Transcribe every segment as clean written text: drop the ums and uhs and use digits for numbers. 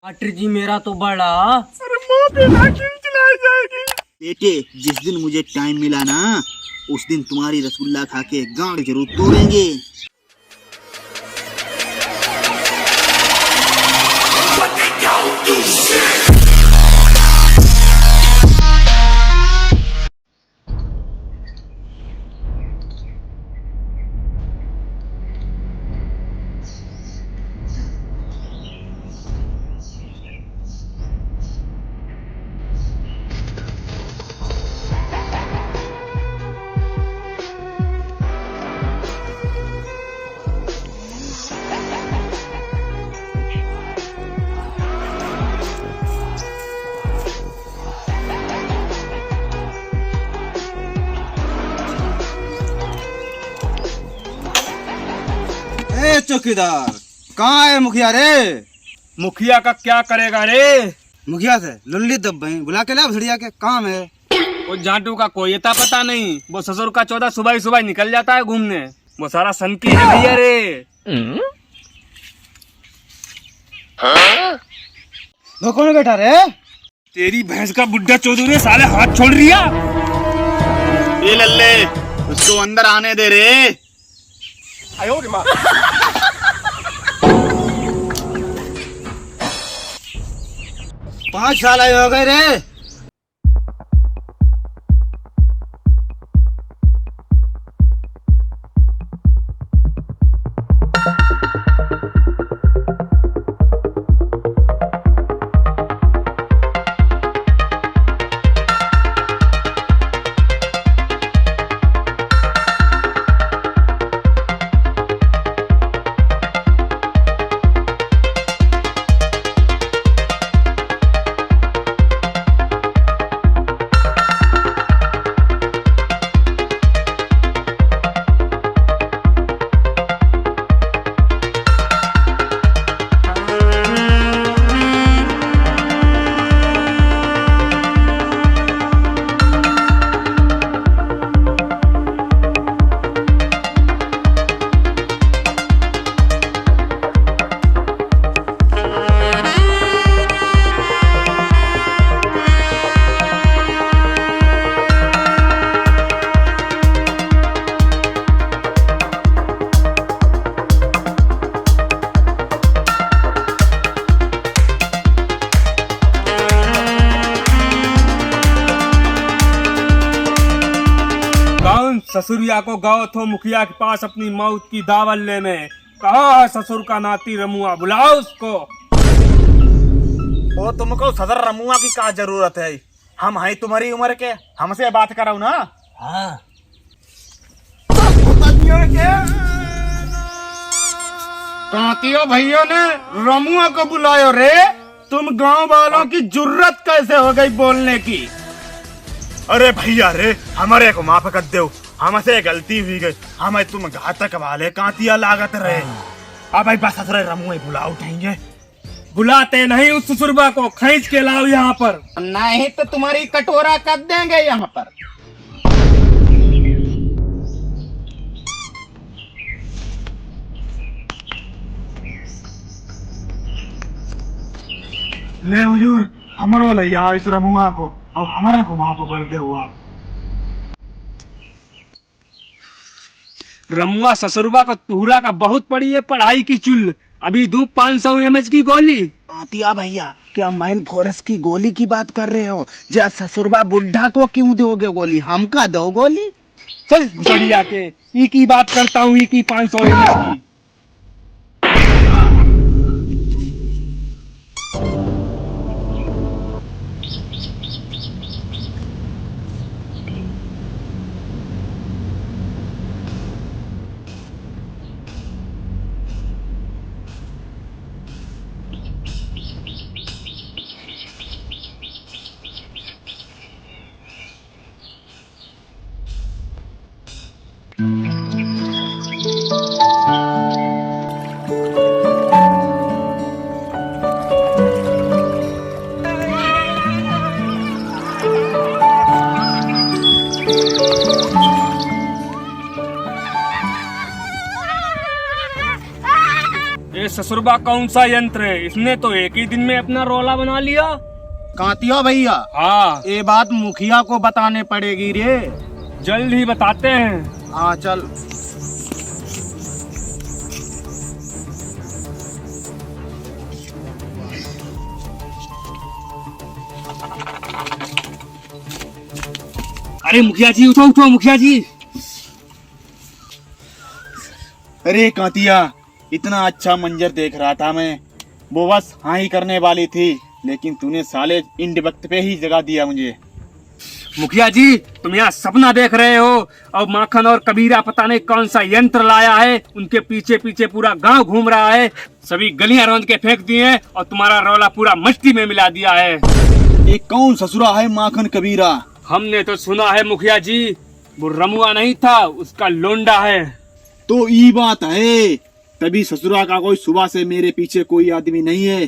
Master जी मेरा तो बड़ा। अरे मुंह पे ना खिलाई जाएगी। बेटे जिस दिन मुझे टाइम मिला ना उस दिन तुम्हारी रसगुल्ला खा के गांड जरूर तोड़ेंगे। चौकीदार कहाँ है मुखिया रे? मुखिया का क्या करेगा रे? मुखिया से लुल्ली दब गई, बुला के ला भड़िया के काम है। वो जाटू का कोई था पता नहीं, वो ससुर का 14 सुबह ही सुबह निकल जाता है घूमने। वो सारा सनकी है भैया रे। वो कौन बैठा रे? तेरी भैंस का बुड्ढा चौधरी साले हाथ छोड़ रिया। ये लल्ले उसको अंदर आने दे रे। 哎呦我的妈！ 5 साल आए हो गए रे। ससुरिया को गौ थो मुखिया के पास अपनी मौत की दावत लेने। कहाँ है ससुर का नाती रमुआ? बुलाओ उसको। ओ तुमको सदर रमुआ की क्या जरूरत है? हम हैं तुम्हारी उम्र के, हमसे बात कराओ ना। हाँ कांतियों भैया ने रमुआ को बुलायो रे। तुम गांव वालों की जुर्रत कैसे हो गई बोलने की? अरे भैया रे हमारे को माफ कर दो, हमसे गलती हुई गई। हमें तुम घातक वाले कांतिया लागत रहे। अब भाई बस ससुर रमुआ बुला उठाएंगे। बुलाते नहीं उस ससुरबा को, खींच के लाओ यहाँ पर। नहीं तो तुम्हारी कटोरा कर देंगे यहाँ पर। ले हुजूर हमरो ले आओ इस रमुआ को, अब हमारे को माफ कर दे हुआ। रमुआ ससुरबा को तुहरा का बहुत पड़ी है पढ़ाई की चुल। अभी दूं 500 mh की गोली। कांतिया भैया क्या माइन फॉरेस्ट की गोली की बात कर रहे हो? जा ससुरबा बुढ़ा को क्यों दोगे गोली, हमका दो गोली। चल बढ़िया के ई की बात करता हूँ, ई की 500 mh की। ससुरबा कौन सा यंत्र है? इसने तो एक ही दिन में अपना रोला बना लिया। कांतिया भैया, हाँ, ये बात मुखिया को बताने पड़ेगी रे। जल्द ही बताते हैं। हाँ चल। अरे मुखिया जी, उठो उठो मुखिया जी। अरे कांतिया, इतना अच्छा मंजर देख रहा था मैं, वो बस हाँ ही करने वाली थी, लेकिन तूने साले इंड वक्त पे ही जगा दिया मुझे। मुखिया जी, तुम यहाँ सपना देख रहे हो और माखन और कबीरा पता नहीं कौन सा यंत्र लाया है, उनके पीछे पीछे पूरा गांव घूम रहा है, सभी गलियां रौंद के फेंक दिए हैं और तुम्हारा रौला पूरा मस्ती में मिला दिया है। ये कौन ससुरा है माखन कबीरा? हमने तो सुना है मुखिया जी, वो रमुआ नहीं था, उसका लोंडा है। तो ये बात है, तभी ससुरा का कोई सुबह से मेरे पीछे कोई आदमी नहीं है।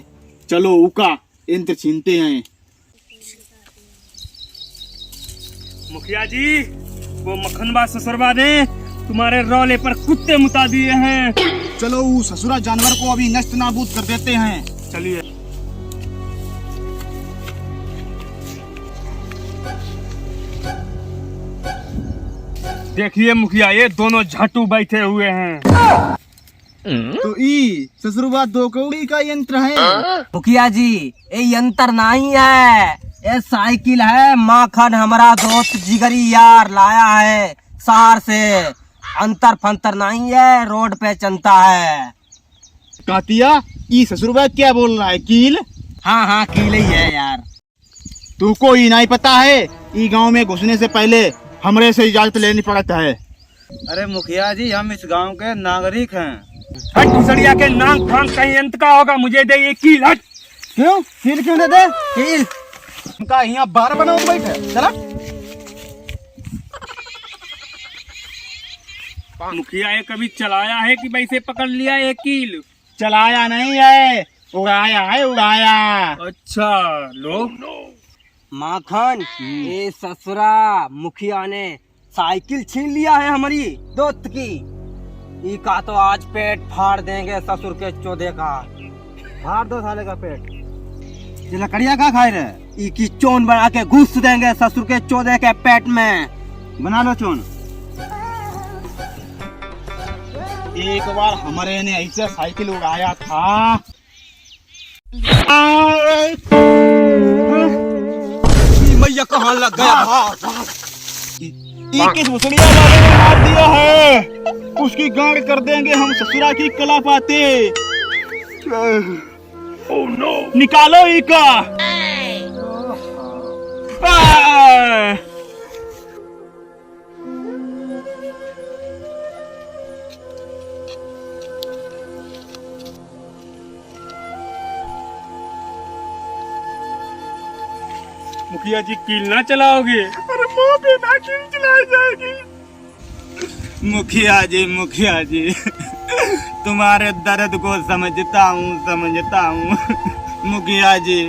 चलो उका यंत्र छीनते हैं। मुखिया जी, वो मखनबा ससुरबा ने तुम्हारे रौले पर कुत्ते मुता दिए हैं। चलो उस ससुरा जानवर को अभी नष्ट नाबूद कर देते हैं। चलिए। देखिए मुखिया, ये दोनों झाटू बैठे हुए हैं। तो ई ससुरबा दो कौड़ी का यंत्र है। मुखिया जी, ये यंत्र नहीं है, ये साइकिल है। माखन हमारा दोस्त जिगरी यार लाया है शहर से। अंतर फंतर नहीं है, रोड पे चलता है। कातिया, ई ससुरबा क्या बोल रहा है? कील? हाँ हाँ, कील ही है यार। तू को ही नहीं पता है, ई गांव में घुसने से पहले हमरे से इजाजत लेनी पड़ता है। अरे मुखिया जी, हम इस गांव के नागरिक हैं। हट भुसड़िया के नाक फांक कहीं यंत्र का होगा, मुझे दे ये कील। हट। क्यों? कील क्यों दे दे? कील उनका यहाँ बार बना हुआ बैठे। चला। मुखिया, ये कभी चलाया है कि वैसे पकड़ लिया ये कील? चलाया नहीं है, उड़ाया है, उड़ाया। अच्छा, लो। माखन, ये ससुरा मुखिया ने साइकिल छीन लिया है हमारी दोस्त की। ई का तो आज पेट फाड़ देंगे ससुर के चौदे का। फाड़ दो साले का पेट। ये लकड़िया का खाए रहे? ई की चोन बना के घुस देंगे ससुर के चौदे के पेट में। बना लो चोन। एक बार हमारे ने ऐसे साइकिल उड़ाया था। मैया कहाँ लग गया? किस मुसड़िया वाले ने मार दिया है, उसकी गांड कर देंगे हम ससुरा की कला पाते। Oh no. निकालो इका। मुखिया जी, कील ना चलाओगे? अरे मुंह पे ना कील चलाई जाएगी। मुखिया जी, तुम्हारे दर्द को समझता हूँ। मुखिया जी,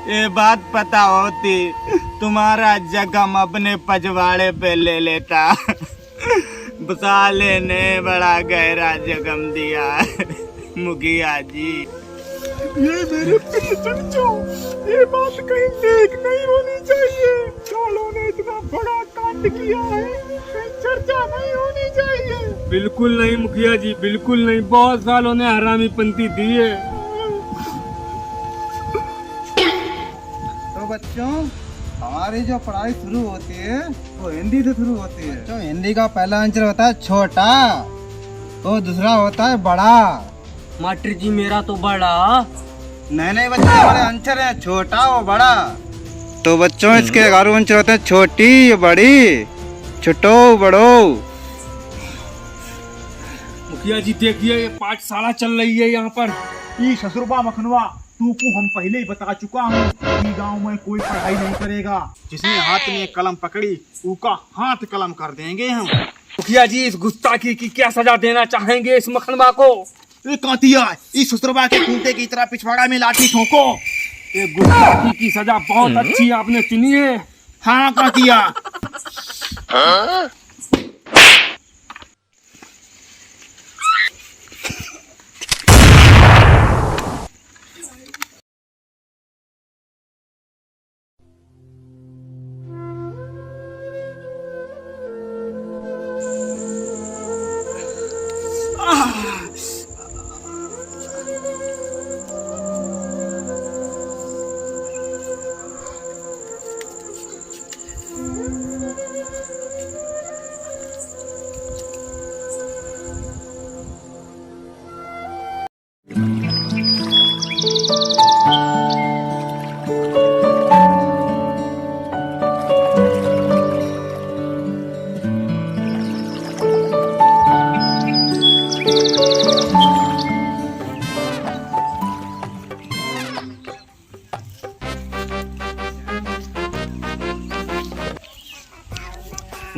ये बात पता होती, तुम्हारा जख्म अपने पजवाड़े पे ले लेता। साले ने बड़ा गहरा जख्म दिया। मुखिया जी, ये मेरे पिल्लू, ये बात कहीं लीक नहीं होनी चाहिए। सालों ने इतना बड़ा कांड किया है, कहीं चर्चा नहीं होनी चाहिए। बिल्कुल नहीं मुखिया जी, बिल्कुल नहीं। बहुत सालों ने हरामी पंथी दी है। तो बच्चों, हमारी जो पढ़ाई शुरू होती है वो हिंदी से शुरू होती है। बच्चों, हिंदी का पहला अक्षर होता है छोटा, तो दूसरा होता है बड़ा। मास्टर जी, मेरा तो बड़ा। नहीं बच्चों, हमारे अक्षर है छोटा और बड़ा। तो बच्चों, इसके 11 अक्षर होते हैं छोटी, बड़ी, छोटो, बड़ो। मुखिया जी देखिए, ये पाठशाला चल रही है यहाँ पर। ई ससुरबा मखनवा, तू को हम पहले ही बता चुका हूँ, ई गांव में कोई पढ़ाई नहीं करेगा। जिसने हाथ में कलम पकड़ी, उसका हाथ कलम कर देंगे हम। मुखिया जी, इस गुस्ताखी की क्या सजा देना चाहेंगे इस मखनबा को? ए कांतिया, इस ससुरबा के खूंटे की तरह पिछवाड़ा में लाठी ठोको। ये गुस्ताखी की सजा बहुत अच्छी आपने चुनी है। हाँ कांतिया।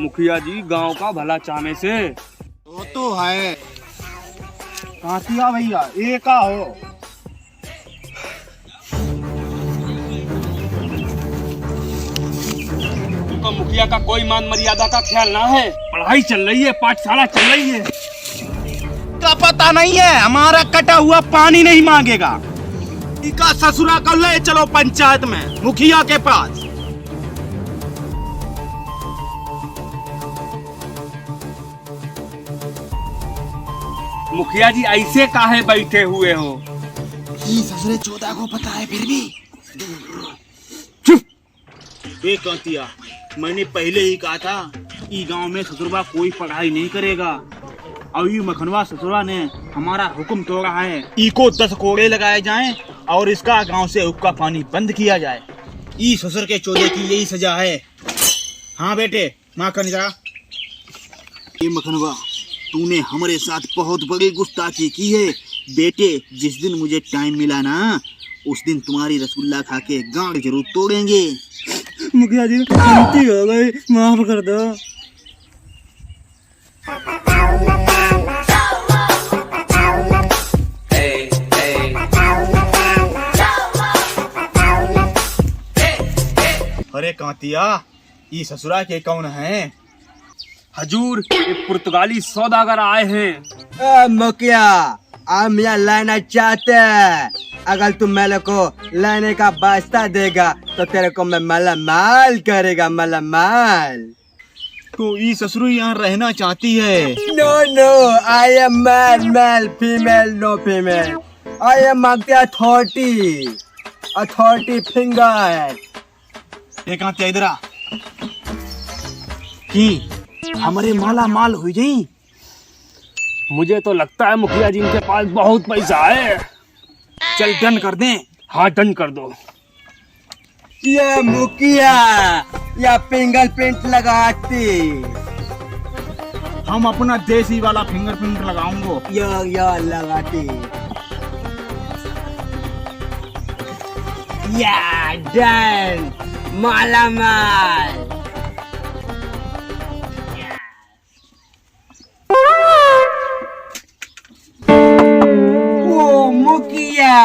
मुखिया जी गांव का भला चाहने से। वो तो है कांतिया भैया, ये का हो? तुमको मुखिया का कोई मान मर्यादा का ख्याल ना है। पढ़ाई चल रही है, पाठशाला चल रही है। का पता नहीं है, हमारा कटा हुआ पानी नहीं मांगेगा। इका ससुरा कर ले चलो पंचायत में, मुखिया के पास। मुखिया जी ऐसे काहे बैठे हुए हो? ससुरे चौदह को पता है फिर भी। चुप। ए कांतिया, मैंने पहले ही कहा था कि गांव में ससुरबा कोई पढ़ाई नहीं करेगा। और ये मखनवा ससुरा ने हमारा हुक्म तोड़ा है। इको 10 कोड़े लगाए जाएं और इसका गांव से हुक्का पानी बंद किया जाए। ई ससुर के चौदह की यही सजा है। हाँ बेटे, माँ कर जा। ये मखनवा, तूने हमारे साथ बहुत बड़ी गुस्ताखी की है बेटे। जिस दिन मुझे टाइम मिला ना, उस दिन तुम्हारी रसगुल्ला खा के गांड जरूर तोड़ेंगे। मुखिया जी, गलती हो गई, माफ कर दो। अरे कांतिया, ये ससुरा के कौन है? हजूर, ये पुर्तगाली सौदागर आए हैं। मुखिया, हम यहाँ लेना चाहते हैं। अगर तुम मेरे को लेने का वास्ता देगा तो तेरे को मैं मालामाल करेगा, मालामाल। तो ये ससुर यहाँ रहना चाहती है? No no, I am male, male, female, no female. I am मांगते अथॉरिटी, अथॉरिटी फिंगर। एक हाथ इधर आ। कि हमारे माला माल हो जाई। मुझे तो लगता है मुखिया जी इनके पास बहुत पैसा है। चल डन कर दें। हाँ, डन कर दो। ये मुखिया या फिंगरप्रिंट लगाती। हम अपना देसी वाला फिंगरप्रिंट लगाऊंगो। या लगाती। या डन, मालामाल। ओ मुखिया,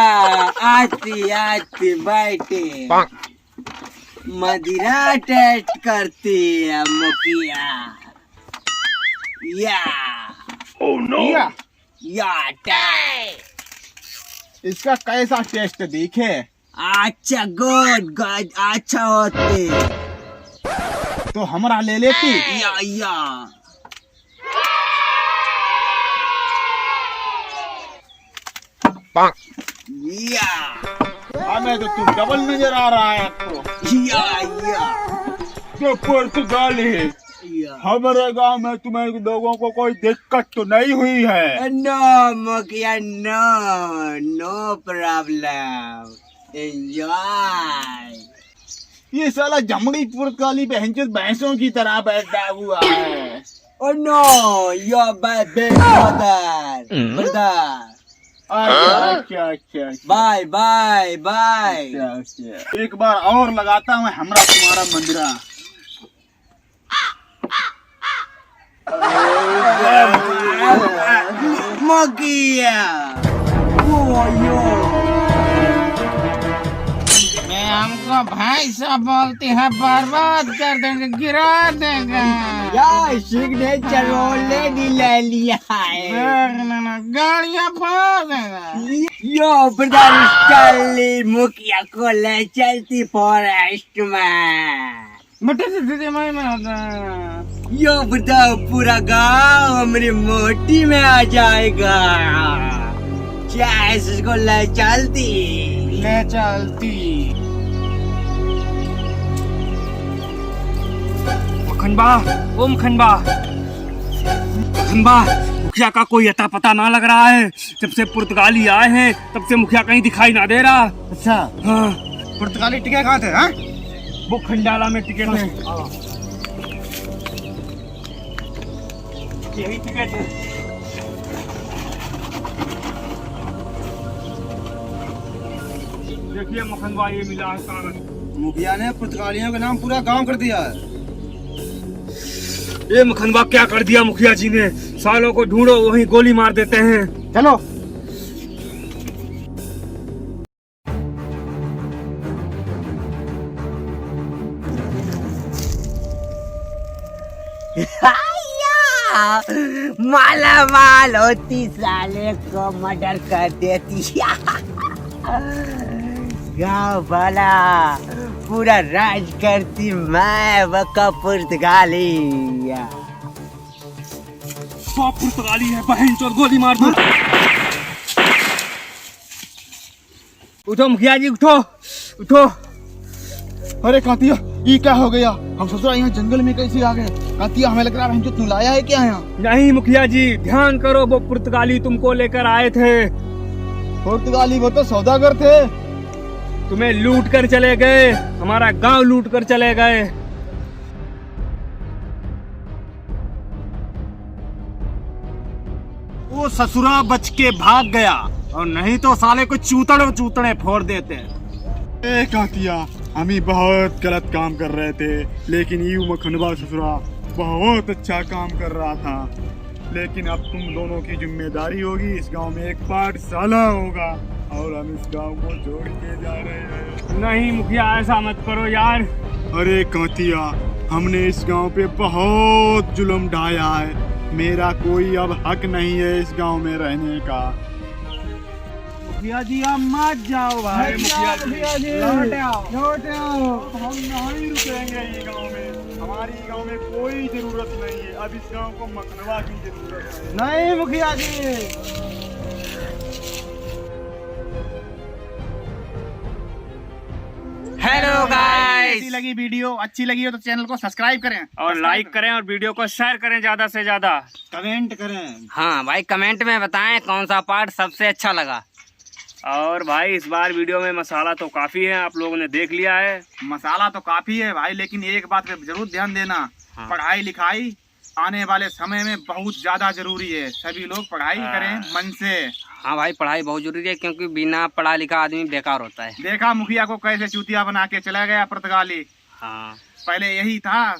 आती आती बैठी, मदिरा टेस्ट करती है मुखिया। या या टेस्ट। इसका कैसा टेस्ट देखे? अच्छा, गुड गुड, अच्छा होती। तो हमारा ले लेती। या हमें तो तू डबल नजर आ रहा है आपको। या जो पुर्तगाली, हमारे गांव में तुम्हें लोगों को कोई दिक्कत तो नहीं हुई है? नो मुखिया, नो नो प्रॉब्लम, एंजॉय। ये साला जमड़ी पुर्तगाली बहनचोद भैंसों की तरह बैठा हुआ है। Oh no, you're my big brother, brother. अच्छा। Bye, bye, bye. एक बार और लगाता हूँ हमरा तुम्हारा मंदिरा। Mukia. Oh, yo. हमको भाई साहब बोलते हैं, बर्बाद कर देंगे, गिरा देंगे। यार सिग्नेचर ऑलरेडी ले लिया है। गाड़ियाँ फोड़ देंगे। यो ब्रदर, चली मुखिया को ले चलती फॉरेस्ट में। यो ब्रदर, पूरा गांव हमारी मोटी में आ जाएगा। चाहे इसको ले चलती। मखनबा, ओ मखनबा, मुखिया का कोई अता पता ना लग रहा है। जब से पुर्तगाली आए हैं तब से मुखिया कहीं दिखाई ना दे रहा। अच्छा, हाँ, पुर्तगाली टिके कहाँ थे? हाँ, वो खंडाला में टिकट है। यही टिकट है। देखिए मखनबा, ये मिला है कागज। मुखिया ने पुर्तगालियों का नाम पूरा गांव कर दिया है। ये मखनवा क्या कर दिया मुखिया जी ने। सालों को ढूंढो वहीं गोली मार देते हैं। चलो। माला माल होती साले को मर्डर कर देती। गाँव वाला पूरा राज करती मैं वका पुर्तगाली। पुर्तगाली है बहन चोर, गोली मार दो। उठो मुखिया जी, उठो उठो। अरे कातिया, ये क्या हो गया? हम ससुरा यहाँ जंगल में कैसे आ गए? कातिया, हमें लग रहा है तू लाया है क्या यहाँ? नहीं मुखिया जी, ध्यान करो, वो पुर्तगाली तुमको लेकर आए थे। पुर्तगाली वो तो सौदागर थे। तुम्हें लूट कर चले गए, हमारा गांव लूट कर चले गए। वो ससुरा बच के भाग गया, और नहीं तो साले को चूतड़े फोड़ देते। ए कातिया, हम ही बहुत गलत काम कर रहे थे, लेकिन यू मखनवा ससुरा बहुत अच्छा काम कर रहा था। लेकिन अब तुम दोनों की जिम्मेदारी होगी, इस गांव में एक पाठशाला होगा और हम इस गांव को छोड़ के जा रहे हैं। नहीं मुखिया, ऐसा मत करो यार। अरे कातिया, हमने इस गांव पे बहुत जुल्म ढाया है। मेरा कोई अब हक नहीं है इस गांव में रहने का। मुखिया जी आप मत जाओ भाई। मुखिया जी, लौट आओ। हम नहीं रुकेंगे ये गांव में। हमारी गांव में कोई जरूरत नहीं है। अब इस गांव को मखनवा की जरूरत है। नहीं मुखिया जी। हेलो गाइस, अच्छी लगी वीडियो, अच्छी लगी हो तो चैनल को सब्सक्राइब करें और लाइक करें और वीडियो को शेयर करें ज्यादा से ज्यादा। कमेंट करें। हाँ भाई, कमेंट में बताएं कौन सा पार्ट सबसे अच्छा लगा। और भाई इस बार वीडियो में मसाला तो काफी है, आप लोगों ने देख लिया है। मसाला तो काफी है भाई, लेकिन एक बात पे जरूर ध्यान देना। हाँ। पढ़ाई लिखाई आने वाले समय में बहुत ज्यादा जरूरी है। सभी लोग पढ़ाई करें मन से। हाँ भाई, पढ़ाई बहुत जरूरी है, क्योंकि बिना पढ़ा लिखा आदमी बेकार होता है। देखा मुखिया को कैसे चूतिया बना के चला गया पुर्तगाली। हाँ, पहले यही था